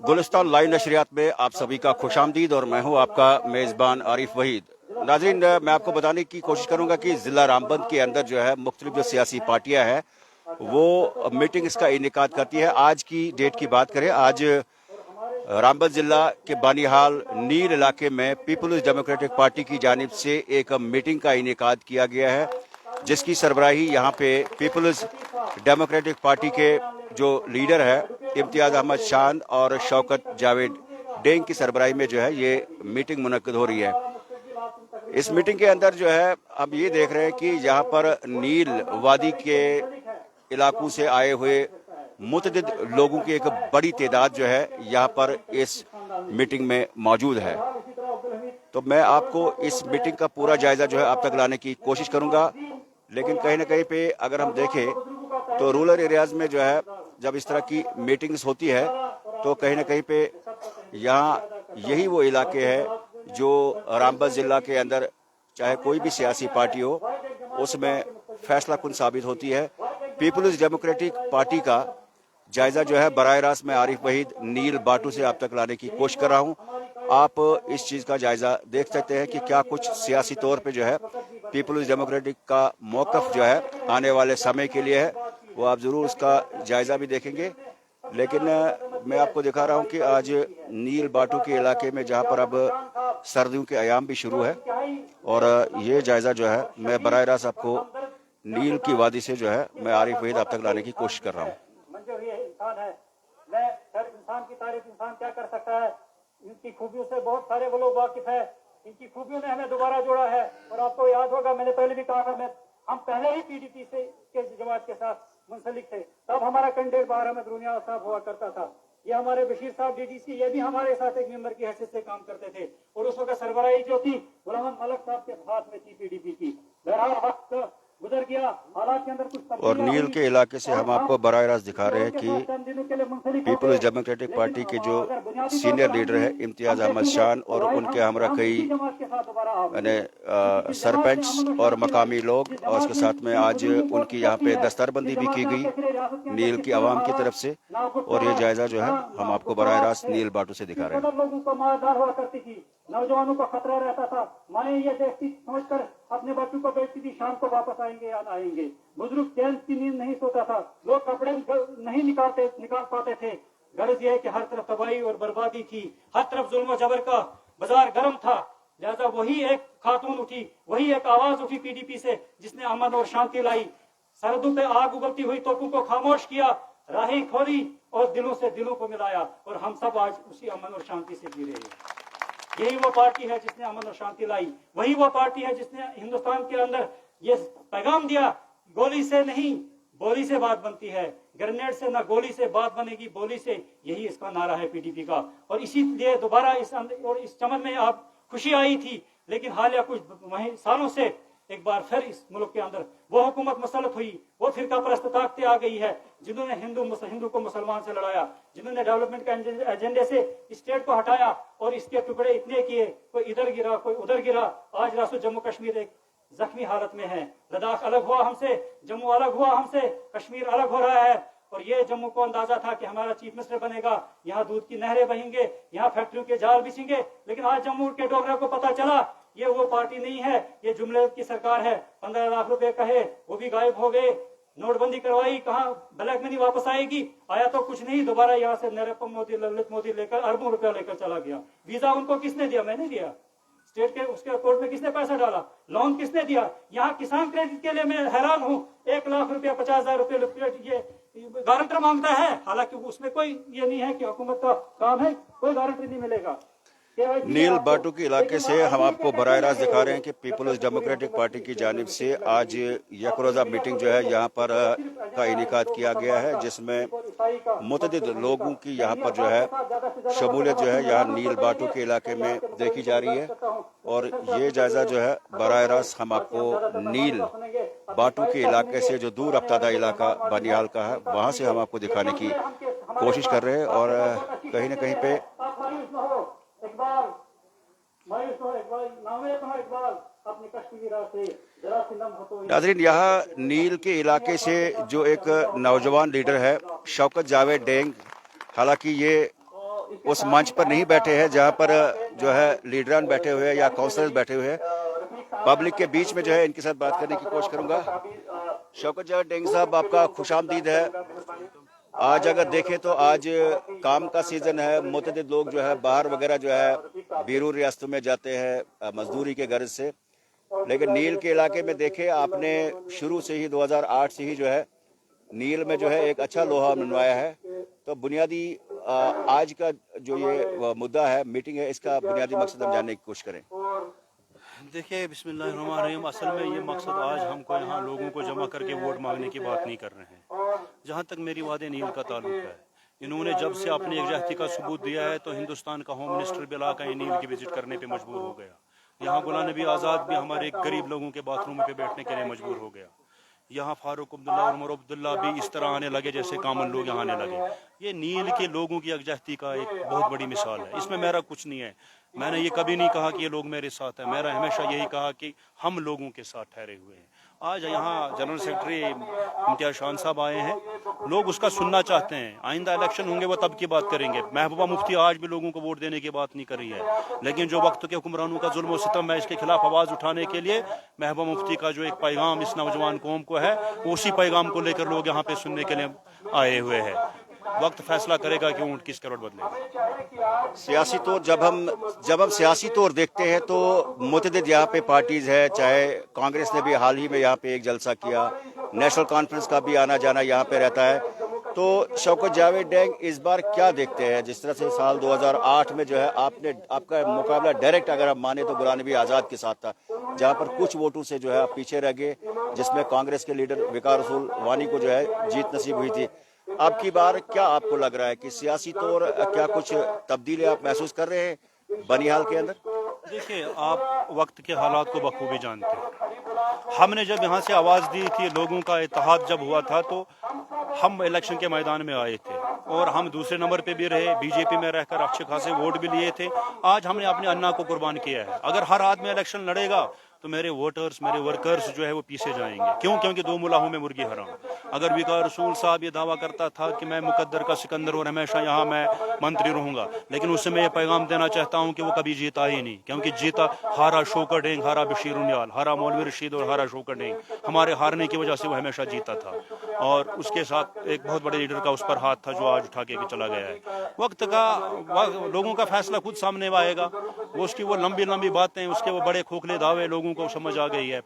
Gulistan live नशरियात में आप सभी का खुशामदीद और मैं हूं आपका मेज़बान आरिफ वहीद। नाज़रीन, मैं आपको बताने की कोशिश करूंगा कि ज़िला रामबंद के अंदर जो है मुख्तलिफ जो सियासी पार्टियां हैं वो मीटिंग इसका इनेकाद करती है। आज की डेट की बात करें, आज रामबंद जिला के बानिहाल नील इलाके में पीपल्स डेमोक्रेटिक पार्टी की जानिब से एक मीटिंग का इनेकाद किया गया है, जिसकी सरबराही यहाँ पे पीपल्स डेमोक्रेटिक पार्टी के जो लीडर है इम्तियाज अहमद शान और शौकत जावेद डेंग की सरबराही में जो है ये मीटिंग मुनक्किद हो रही है। इस मीटिंग के अंदर जो है अब ये देख रहे हैं कि यहाँ पर नील वादी के इलाकों से आए हुए मुतअद्दिद लोगों की एक बड़ी तादाद जो है यहाँ पर इस मीटिंग में मौजूद है। तो मैं आपको इस मीटिंग का पूरा जायजा जो है आप तक लाने की कोशिश करूंगा, लेकिन कहीं ना कहीं पे अगर हम देखें तो रूरल एरियाज में जो है जब इस तरह की मीटिंग्स होती है तो कहीं ना कहीं पे यहाँ यही वो इलाके हैं जो रामबंद जिला के अंदर चाहे कोई भी सियासी पार्टी हो उसमें फैसला कुन साबित होती है। पीपल्स डेमोक्रेटिक पार्टी का जायजा जो है बराह रास्त में आरिफ वहीद नील बाटू से आप तक लाने की कोशिश कर रहा हूँ। आप इस चीज़ का जायजा देख सकते हैं कि क्या कुछ सियासी तौर पे जो है पीपल्स डेमोक्रेटिक का मौक़िफ़ जो है आने वाले समय के लिए है, वो आप ज़रूर उसका जायज़ा भी देखेंगे। लेकिन मैं आपको दिखा रहा हूँ कि आज नील बाटू के इलाके में जहाँ पर अब सर्दियों के अयाम भी शुरू है और ये जायज़ा जो है मैं बराह रास्त आपको नील की वादी से जो है मैं आरिफ वहीद आप तक लाने की कोशिश कर रहा हूँ। इंसान की तारीफ इंसान क्या कर सकता है, इनकी खूबियों से बहुत सारे वो लोग वाकिफ है। इनकी खूबियों ने हमें दोबारा जोड़ा है। और आपको याद होगा मैंने पहले भी कहा था, हम पहले ही पीडीपी से के जमात के साथ मुंसलिक थे। तब हमारा कैंडिडेट बाहर अहमद रुनिया साहब हुआ करता था। ये हमारे बशीर साहब डीडीसी, ये भी हमारे साथ एक मेंबर की हैसियत से काम करते थे। और उस वक्त सरबराही जो थी गुलाम मलक साहब के हाथ में थी पीडीपी की। बहरहाल वक्त गुजर गया, हालात के अंदर कुछ और नील के इलाके से हम आपको बराह रास्त दिखा रहे हैं कि पीपल्स डेमोक्रेटिक पार्टी के जो सीनियर लीडर है इम्तियाज अहमद शान और उनके हमरा कई यानी सरपंच और मकामी लोग और उसके साथ में आज उनकी यहाँ पे दस्तरबंदी भी की गई नील की आवाम की तरफ से। और ये जायजा जो है हम आपको बराह रास्त नील बाटू से दिखा रहे हैं। लोगों को मारदार हुआ करती थी, नौजवानों को खतरा रहता था। माए ये देखती समझकर अपने बच्चों को बेचती थी, शाम को वापस आएंगे या ना आएंगे। बुजुर्ग चैन की नींद नहीं सोता था, लोग कपड़े नहीं निकाल पाते थे। गर्ज ये कि हर तरफ तबाही और बर्बादी थी, हर तरफ जुल्म जबर का बाजार गर्म था। लिहाजा वही एक खातून उठी, वही एक आवाज उठी पीडीपी से जिसने अमन और शांति लाई। सरहदों पे आग उगलती हुई तोपों को खामोश किया, राहें खोली और दिलों से दिलों को मिलाया। और हम सब आज उसी अमन और शांति से जी रहे हैं। यही वो पार्टी है जिसने अमन और शांति लाई, वही वो पार्टी है जिसने हिंदुस्तान के अंदर ये पैगाम दिया, गोली से नहीं बोली से बात बनती है, ग्रेनेड से ना गोली से बात बनेगी, बोली से। यही इसका नारा है पीडीपी का। और इसीलिए दोबारा इस चमन में आप खुशी आई थी, लेकिन हालिया कुछ सालों से एक बार फिर इस मुल्क के अंदर वो हुकूमत मसलत हुई, वो फिरका परस्त ताकतें आ गई है जिन्होंने हिंदू को मुसलमान से लड़ाया, जिन्होंने डेवलपमेंट के एजेंडे से स्टेट को हटाया और इसके टुकड़े इतने किए, कोई इधर गिरा कोई उधर गिरा। आज रासो जम्मू कश्मीर एक जख्मी हालत में है। लद्दाख अलग हुआ हमसे, जम्मू अलग हुआ हमसे, कश्मीर अलग हो रहा है। और ये जम्मू को अंदाजा था कि हमारा चीफ मिनिस्टर बनेगा, यहाँ दूध की नहरें बहेंगे, यहाँ फैक्ट्रियों के जाल बिछेंगे। लेकिन आज जम्मू के डोगरा को पता चला ये वो पार्टी नहीं है, ये जुमले की सरकार है। 15 लाख रुपए कहे वो भी गायब हो गए। नोटबंदी करवाई, कहा ब्लैक मनी वापस आएगी, आया तो कुछ नहीं। दोबारा यहाँ से नरेंद्र मोदी ललित मोदी लेकर अरबों रुपया लेकर चला गया। वीजा उनको किसने दिया? मैंने दिया। स्टेट के उसके अकाउंट में किसने पैसा डाला? लोन किसने दिया? यहाँ किसान क्रेडिट के लिए मैं हैरान हूँ। 1 लाख रुपया 50,000 रुपये ये गारंटर मांगता है, हालांकि उसमें कोई ये नहीं है कि हुकूमत का काम है, कोई गारंटी नहीं मिलेगा। नील बाटू के इलाके से हम आपको बराह रास्त दिखा रहे हैं कि पीपल्स डेमोक्रेटिक पार्टी की जानिब से आज यकरोज़ा मीटिंग जो है यहाँ पर का इनेकाद किया गया है, जिसमें मुतअद्दिद लोगों की यहाँ पर जो है शमूलियत जो है यहाँ नील बाटू के इलाके में देखी जा रही है। और ये जायजा जो है बराह रास्त हम आपको नील बाटू के इलाके से जो दूर अफ्तादा इलाका बानिहाल का है वहाँ से हम आपको दिखाने की कोशिश कर रहे हैं। और कहीं न कहीं पे नाज़रीन यहाँ नील के इलाके से जो एक नौजवान लीडर है शौकत जावेद डेंग, हालांकि ये उस मंच पर नहीं बैठे हैं जहां पर जो है लीडरान बैठे हुए हैं या काउंसलर्स बैठे हुए हैं। पब्लिक के बीच में जो है इनके साथ बात करने की कोशिश करूंगा। शौकत जावेद डेंग साहब, आपका खुशामदीद है। आज अगर देखें तो आज काम का सीजन है, मुतअद्दिद लोग जो है बाहर वगैरह जो है बैरून रियासतों में जाते हैं मजदूरी के गर्ज से, लेकिन नील के इलाके में देखें आपने शुरू से ही 2008 से ही जो है नील में जो है एक अच्छा लोहा मनवाया है। तो बुनियादी आज का जो ये मुद्दा है, मीटिंग है, इसका बुनियादी मकसद हम जानने की कोशिश करें। देखिए, बिस्मिल्लाहिर्रहमानिर्रहीम, असल में ये मकसद आज हमको यहाँ लोगों को जमा करके वोट मांगने की बात नहीं कर रहे हैं। जहाँ तक मेरी वादे नील का ताल्लुक है, इन्होंने जब से अपनी एकजहती का सबूत दिया है तो हिंदुस्तान का होम मिनिस्टर भी इलाका नील की विजिट करने पे मजबूर हो गया। यहाँ गुलाम नबी आज़ाद भी हमारे गरीब लोगों के बाथरूम पे बैठने के लिए मजबूर हो गया। यहाँ फारूक अब्दुल्ला और उमर अब्दुल्ला भी इस तरह आने लगे जैसे कॉमन लोग यहाँ आने लगे। ये नील के लोगों की एकजहती का एक बहुत बड़ी मिसाल है। इसमें मेरा कुछ नहीं है, मैंने ये कभी नहीं कहा कि ये लोग मेरे साथ हैं। मैंने हमेशा यही कहा कि हम लोगों के साथ ठहरे हुए हैं। आज यहाँ जनरल सेक्रेटरी इम्तियाज शान साहब आए हैं, लोग उसका सुनना चाहते हैं। आइंदा इलेक्शन होंगे वो तब की बात करेंगे। महबूबा मुफ्ती आज भी लोगों को वोट देने की बात नहीं कर रही है, लेकिन जो वक्त के हुक्मरानों का जुल्म और सितम है, इसके खिलाफ आवाज़ उठाने के लिए महबूबा मुफ्ती का जो एक पैगाम इस नौजवान कौम को है, उसी पैगाम को लेकर लोग यहाँ पे सुनने के लिए आए हुए हैं। वक्त फैसला करेगा कि ऊँट किस करोड़ बदलेगा। सियासी तौर जब हम सियासी तौर देखते हैं तो मुतअद्दिद यहाँ पे पार्टीज है, चाहे कांग्रेस ने भी हाल ही में यहाँ पे एक जलसा किया, नेशनल कॉन्फ्रेंस का भी आना जाना यहाँ पे रहता है। तो शौकत जावेद डेंग इस बार क्या देखते हैं? जिस तरह से साल 2008 में जो है आपका मुकाबला डायरेक्ट अगर आप माने तो गुलाम नबी आज़ाद के साथ था, जहाँ पर कुछ वोटों से जो है आप पीछे रह गए, जिसमें कांग्रेस के लीडर वकार रसूल वानी को जो है जीत नसीब हुई थी। अब की बार क्या आपको लग रहा है कि सियासी तौर क्या कुछ तब्दीली आप महसूस कर रहे हैं बनिहाल के अंदर? देखिए, आप वक्त के हालात को बखूबी जानते हैं। हमने जब यहाँ से आवाज़ दी थी, लोगों का इत्तेहाद जब हुआ था, तो हम इलेक्शन के मैदान में आए थे और हम दूसरे नंबर पे भी रहे, बीजेपी में रहकर अच्छे खासे वोट भी लिए थे। आज हमने अपने अन्ना को कुर्बान किया है। अगर हर आदमी इलेक्शन लड़ेगा तो मेरे वोटर्स, मेरे वर्कर्स जो है वो पीछे जाएंगे। क्यों? क्योंकि दो मुलाहों में मुर्गी हराम। अगर वकार रसूल साहब ये दावा करता था कि मैं मुकद्दर का सिकंदर और हमेशा यहाँ मैं मंत्री रहूँगा, लेकिन उससे मैं ये पैगाम देना चाहता हूँ कि वो कभी जीता ही नहीं, क्योंकि जीता हारा शौकत डेंग, हारा बशीर उनियाल, हारा मौलवी रशीद और हारा शौकत डेंग। हमारे हारने की वजह से वो हमेशा जीता था और उसके साथ एक बहुत बड़े लीडर का उस पर हाथ था जो आज उठा के चला गया है। वक्त लोगों का फैसला खुद सामने आएगा। वो उसकी वो लंबी लंबी बातें, उसके वो बड़े खोखले दावे लोगों को समझ आ गई है।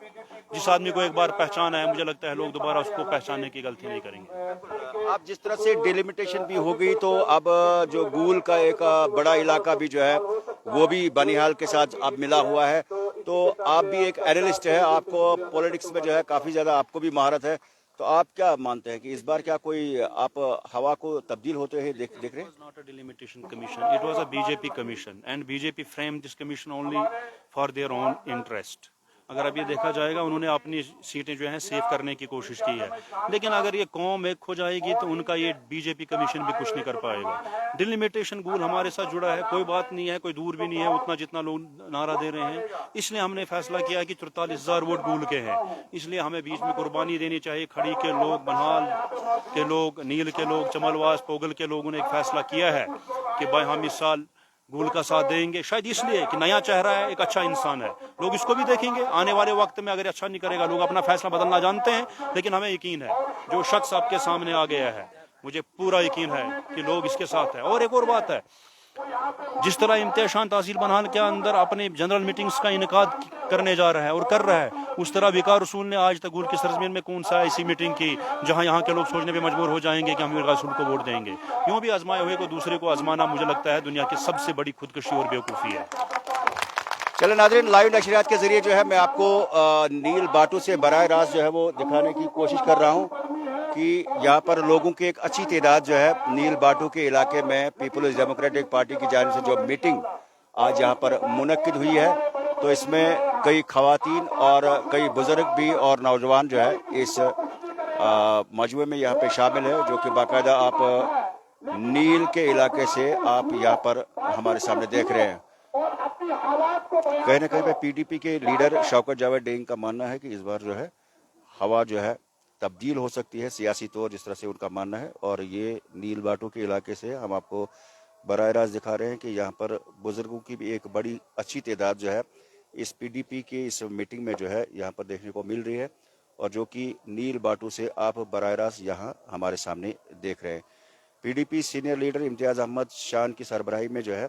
जिस आदमी को एक बार पहचाना है, मुझे लगता है लोग दोबारा उसको पहचानने की गलती नहीं करेंगे। आप जिस तरह से डिलिमिटेशन भी हो गई, तो अब जो गूल का एक बड़ा इलाका भी जो है वो भी बनिहाल के साथ अब मिला हुआ है। तो आप भी एक एनालिस्ट है, आपको पॉलिटिक्स में जो है काफी ज्यादा आपको भी महारत है, तो आप क्या मानते हैं कि इस बार क्या कोई आप हवा को तब्दील होते हुए देख रहे हैं? Not a delimitation commission. It was a BJP commission and BJP framed this commission only for their own interest. अगर अब ये देखा जाएगा, उन्होंने अपनी सीटें जो हैं सेव करने की कोशिश की है, लेकिन अगर ये कौम एक हो जाएगी तो उनका ये बीजेपी कमीशन भी कुछ नहीं कर पाएगा। डिलिमिटेशन गूल हमारे साथ जुड़ा है, कोई बात नहीं है, कोई दूर भी नहीं है उतना जितना लोग नारा दे रहे हैं। इसलिए हमने फैसला किया कि 43,000 वोट गूल के हैं, इसलिए हमें बीच में कुर्बानी देनी चाहिए। खड़ी के लोग, बनहाल के लोग, नील के लोग, चमलवास, पोगल के लोगों ने एक फैसला किया है कि भाई हम इस साल गूल का साथ देंगे, शायद इसलिए कि नया चेहरा है, एक अच्छा इंसान है, लोग इसको भी देखेंगे। आने वाले वक्त में अगर अच्छा नहीं करेगा, लोग अपना फैसला बदलना जानते हैं, लेकिन हमें यकीन है जो शख्स आपके सामने आ गया है, मुझे पूरा यकीन है कि लोग इसके साथ है। और एक और बात है, जिस तरह इम्तियाज शान तहसील बनहाल के अंदर अपने जनरल मीटिंग्स का इनकाद करने जा रहा है और कर रहा है, उस तरह वकार रसूल ने आज तक गूल की सरजमीन में कौन सा ऐसी मीटिंग की जहां यहाँ के लोग सोचने पे मजबूर हो जाएंगे कि हम वकार रसूल को वोट देंगे। यूं भी आजमाए हुए को दूसरे को आजमाना, मुझे लगता है दुनिया की सबसे बड़ी खुदकशी और बेवकूफ़ी है। चले नाज़रीन, लाइव नशरियात के जरिए जो है मैं आपको नील बाटू से बराह रास्त जो है वो दिखाने की कोशिश कर रहा हूँ कि यहाँ पर लोगों की एक अच्छी तादाद जो है नील बाटू के इलाके में पीपल्स डेमोक्रेटिक पार्टी की जानिब से जो मीटिंग आज यहाँ पर मुनक्किद हुई है, तो इसमें कई खवातीन और कई बुजुर्ग भी और नौजवान जो है इस मजमे में यहाँ पे शामिल है, जो कि बाकायदा आप नील के इलाके से आप यहाँ पर हमारे सामने देख रहे हैं। कहीं ना कहीं पे पीडीपी के लीडर शौकत जावेद डेंग का मानना है कि इस बार जो है हवा जो है तब्दील हो सकती है सियासी तौर, जिस तरह से उनका मानना है। और ये नील बाटू के इलाके से हम आपको बराह रास्त दिखा रहे हैं कि यहाँ पर बुजुर्गों की भी एक बड़ी अच्छी तादाद जो है इस पीडीपी के इस मीटिंग में जो है यहाँ पर देखने को मिल रही है, और जो कि नील बाटू से आप बराह रास्त यहाँ हमारे सामने देख रहे हैं। PDP senior leader Imtiaz Ahmad Shan की सरबराही में जो है,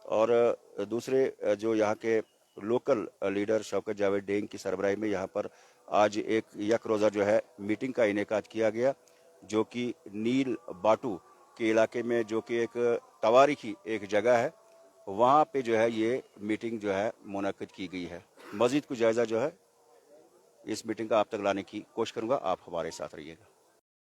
और दूसरे जो यहाँ के लोकल लीडर शौकत जावेद डेंग की सरबराही में यहाँ पर आज एक यक रोज़ा जो है मीटिंग का इनेकाद किया गया, जो कि नील बाटू के इलाके में, जो कि एक तवारीखी एक जगह है, वहाँ पे जो है ये मीटिंग जो है मुनक्किद की गई है। मज़ीद कुछ जायज़ा जो है इस मीटिंग का आप तक लाने की कोशिश करूँगा, आप हमारे साथ रहिएगा।